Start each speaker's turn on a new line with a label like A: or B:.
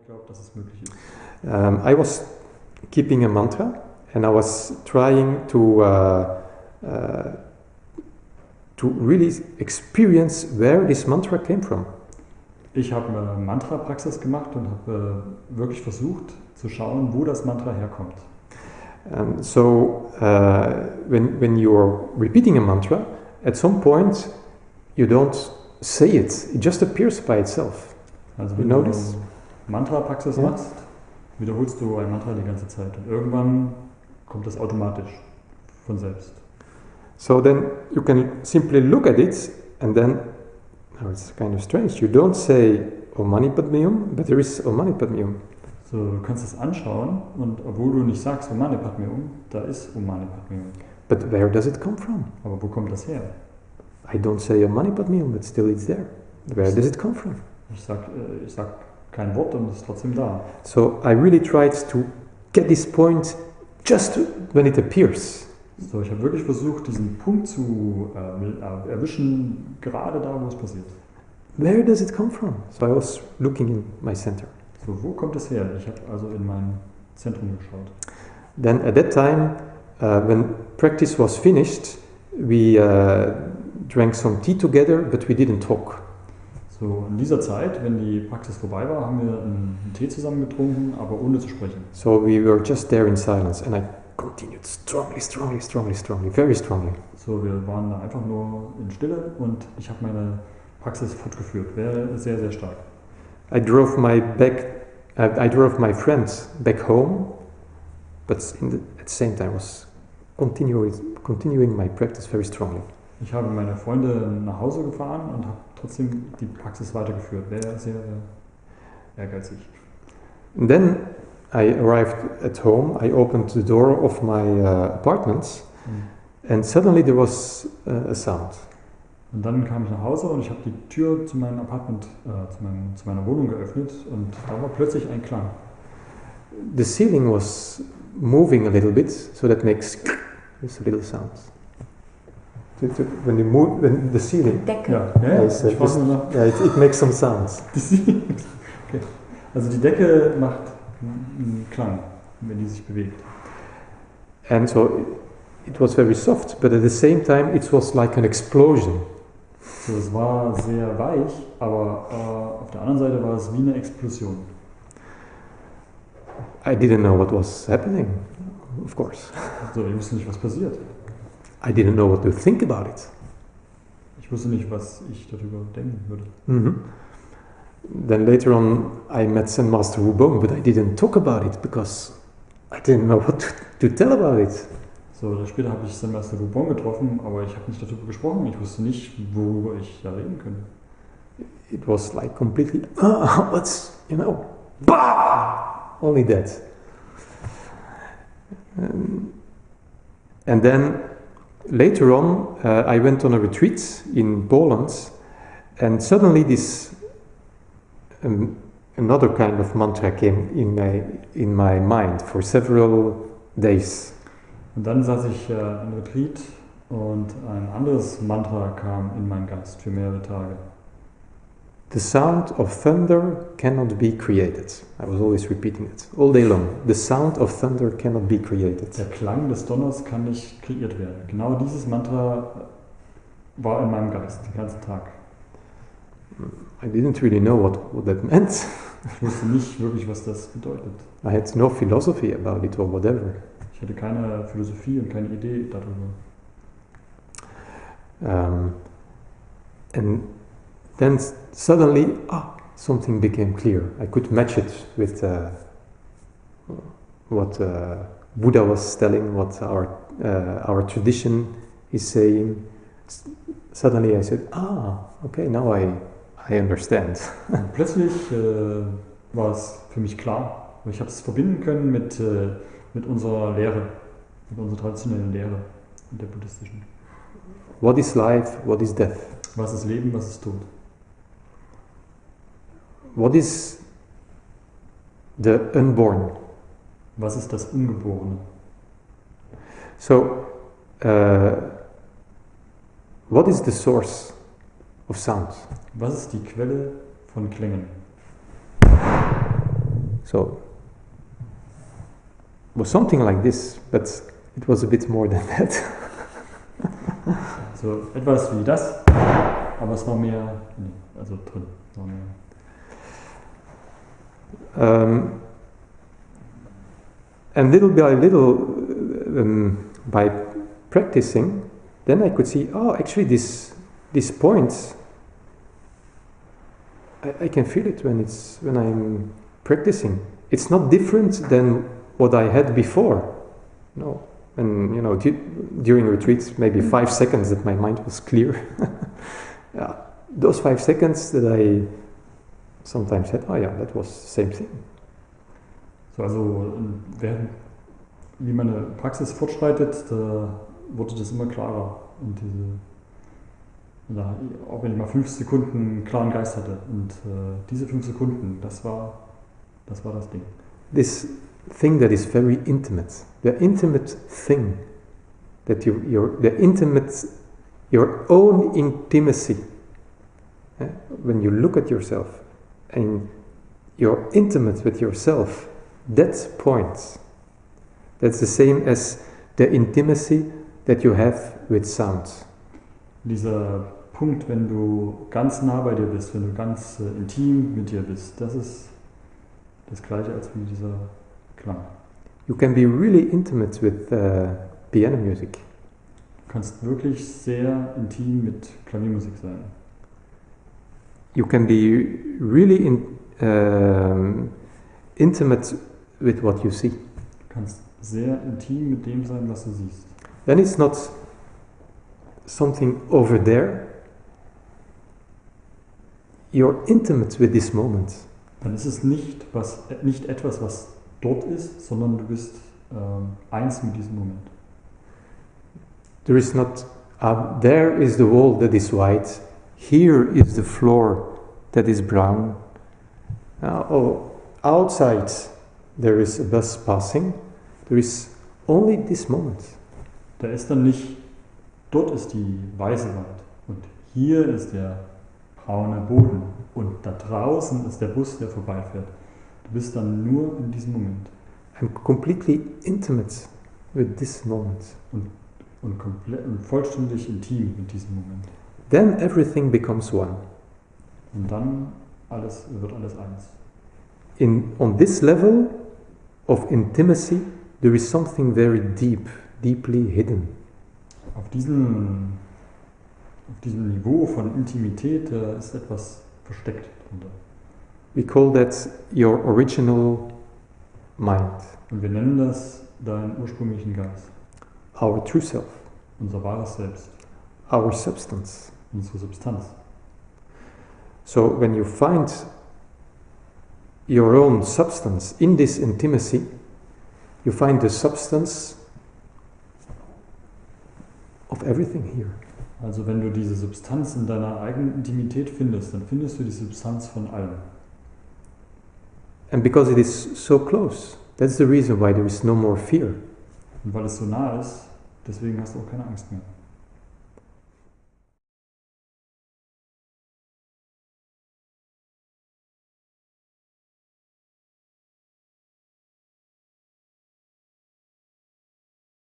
A: geglaubt, dass es möglich ist?
B: I was keeping a mantra and I was trying to really experience where this mantra came from.
A: Ich habe eine Mantra-Praxis gemacht und habe wirklich versucht zu schauen, wo das Mantra herkommt.
B: So when you're repeating a mantra, at some point you don't say it; it just appears by itself.
A: Also wenn du Mantra-Praxis machst, wiederholst du ein Mantra die ganze Zeit und irgendwann kommt das automatisch von selbst.
B: So then you can simply look at it and then, now it's kind of strange, you don't say Om Mani Padme Hum, but there is Om Mani Padme Hum.
A: So, du kannst es anschauen und obwohl du nicht sagst Om Mani Padme Hum, da ist Om Mani Padme Hum.
B: But where does it come from?
A: Aber wo kommt das her?
B: I don't say Om Mani Padme Hum, but still it's there. Where does it come from?
A: Ich sag kein Wort und es ist trotzdem da.
B: So I really tried to get this point just when it appears.
A: So, ich habe wirklich versucht, diesen Punkt zu erwischen, gerade da, wo es passiert.
B: Where does it come from? So I was looking in my center.
A: So, wo kommt es her? Ich habe also in mein Zentrum geschaut.
B: Then at that time, when practice was finished, we drank some tea together, but we didn't talk.
A: So, in dieser Zeit, wenn die Praxis vorbei war, haben wir einen Tee zusammen getrunken, aber ohne zu sprechen.
B: So we were just there in silence, and I continued strongly, very strongly.
A: So, wir waren da einfach nur in Stille und ich habe meine Praxis fortgeführt, sehr, sehr stark.
B: I drove my friends back home, but at the same time was continuing my practice very strongly.
A: Ich habe meine Freunde nach Hause gefahren und habe trotzdem die Praxis weitergeführt, sehr ehrgeizig.
B: And then I arrived at home, I opened the door of my apartment, and suddenly there was a sound.
A: Und dann kam ich nach Hause und ich habe die Tür zu meinem Apartment, zu meiner Wohnung geöffnet und da war plötzlich ein Klang.
B: The ceiling was moving a little bit, so that makes this little sound. When the ceiling, it makes some sounds.
A: Okay. Also die Decke macht einen Klang, wenn die sich bewegt.
B: And so it was very soft, but at the same time it was like an explosion.
A: So, es war sehr weich, aber auf der anderen Seite war es wie eine Explosion.
B: I didn't know what was happening, of course.
A: So, ich wusste nicht, was passiert.
B: I didn't know what to think about it.
A: Ich wusste nicht, was ich darüber denken würde.
B: Mm-hmm. Then later on I met Zen Master Koen, but I didn't talk about it because I didn't know what to tell about it.
A: So, später habe ich Zen Master Koen getroffen, aber ich habe nicht darüber gesprochen. Ich wusste nicht, worüber ich da reden könnte.
B: It was like completely, what's, bah! Only that. And then later on, I went on a retreat in Poland, and suddenly this another kind of mantra came in my mind for several days.
A: Und dann saß ich im Retreat und ein anderes Mantra kam in meinen Geist für mehrere Tage.
B: The sound of thunder cannot be created. I was always repeating it all day long. The sound of thunder cannot be created.
A: Der Klang des Donners kann nicht kreiert werden. Genau dieses Mantra war in meinem Geist den ganzen Tag.
B: I didn't really know what that meant.
A: Ich wusste nicht wirklich, was das bedeutet.
B: I had no philosophy about it or whatever.
A: Ich hatte keine Philosophie und keine Idee darüber.
B: And then suddenly, something became clear. I could match it with what Buddha was telling, what our tradition is saying. Suddenly I said, okay, now I understand.
A: Und plötzlich war es für mich klar. Ich habe es verbinden können mit unserer Lehre, mit unserer traditionellen Lehre und der buddhistischen.
B: What is life? What is death?
A: Was ist Leben? Was ist Tod?
B: What is the unborn?
A: Was ist das Ungeborene?
B: So, what is the source of sound?
A: Was ist die Quelle von Klängen?
B: So it was something like this, but it was a bit more than that.
A: So etwas wie das, aber es war mehr, also drin. War mehr.
B: And little by little, by practicing, then I could see, oh, actually these points, I can feel it when I'm practicing. It's not different than what I had before. No, and during retreats, maybe 5 seconds that my mind was clear. Yeah, those 5 seconds that I sometimes said, oh yeah, that was the same thing.
A: So, also wie meine Praxis fortschreitet, da wurde das immer klarer. Und auch wenn ich mal 5 Sekunden einen klaren Geist hatte. Und diese 5 Sekunden, das war das Ding.
B: This thing that is very intimate, the intimate thing that your own intimacy. When you look at yourself and you're intimate with yourself, that point, that's the same as the intimacy that you have with sound.
A: Dieser Punkt, wenn du ganz nah bei dir bist, wenn du ganz intim mit dir bist, das ist das Gleiche als wie dieser Klang.
B: You can be really intimate with piano music.
A: Du kannst wirklich sehr intim mit Klaviermusik sein.
B: You can be really intimate with what you see.
A: Du kannst sehr intim mit dem sein, was du siehst.
B: Then it's not something over there. You're intimate with this moment.
A: Dann ist es nicht etwas, was dort ist, sondern du bist eins mit diesem Moment.
B: There is not, there is the wall that is white, here is the floor that is brown. Outside there is a bus passing, there is only this moment.
A: Da ist dann nicht, dort ist die weiße Wand und hier ist der braune Boden und da draußen ist der Bus, der vorbeifährt. Du bist dann nur in diesem Moment.
B: I'm completely intimate with this moment.
A: Und vollständig intim mit diesem Moment.
B: Then everything becomes one.
A: Und dann wird alles eins.
B: On this level of intimacy, there is something very deeply hidden.
A: Auf diesem Niveau von Intimität ist etwas versteckt drunter.
B: We call that your original mind.
A: Und wir nennen das deinen ursprünglichen Geist.
B: Our true self.
A: Unser wahres Selbst.
B: Our substance.
A: Unsere Substanz.
B: So when you find your own substance in this intimacy, you find the substance of everything here.
A: Also wenn du diese Substanz in deiner eigenen Intimität findest, dann findest du die Substanz von allem.
B: And because it is so close, that's the reason why there is no more fear.
A: Und weil es so nah ist, deswegen hast du auch keine Angst mehr.